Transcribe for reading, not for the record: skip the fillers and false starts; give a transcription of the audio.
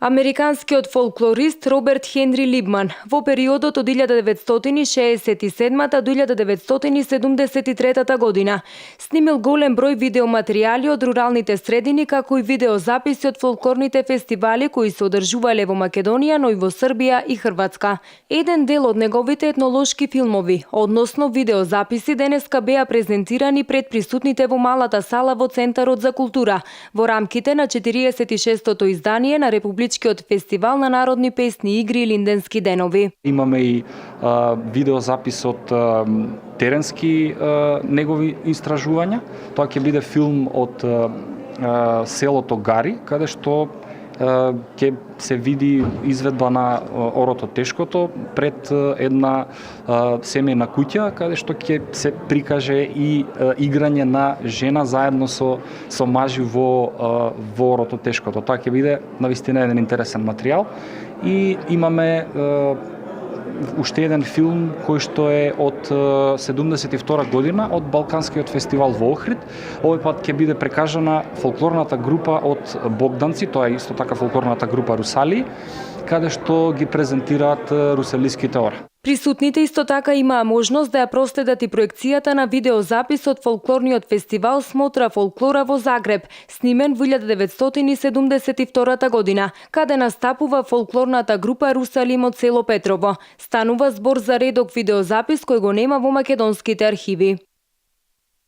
Американскиот фолклорист Роберт Хенри Либман во периодот од 1967 до 1973 година снимил голем број видеоматеријали од руралните средини, како и видеозаписи од фолклорните фестивали кои се одржувале во Македонија, но и во Србија и Хрватска. Еден дел од неговите етнолошки филмови, односно видеозаписи, денеска беа презентирани пред присутните во малата сала во Центарот за култура во рамките на 46-тото издание на Републичкиот фестивал на народни песни, игри и линденски денови. Имаме и видеозапис од теренски негови истражувања. Тоа ќе биде филм од селото Гари, каде што ќе се види изведба на Орото Тешкото пред една семејна куќа, каде што ќе се прикаже и играње на жена заедно со мажи во Орото Тешкото. Тоа ќе биде навистина еден интересен материјал. И имаме уште еден филм кој што е од 72 година од Балканскиот фестивал во Охрид. Овој пат ќе биде прекажана фолклорната група од Богданци, тоа е исто така фолклорната група Русали, каде што ги презентираат русалиските ора. Присутните исто така имаа можност да ја проследат и проекцијата на видеозапис од фолклорниот фестивал Смотра фолклора во Загреб, снимен во 1972 година, каде настапува фолклорната група Русалим од село Петрово. Станува збор за редок видеозапис кој го нема во македонските архиви.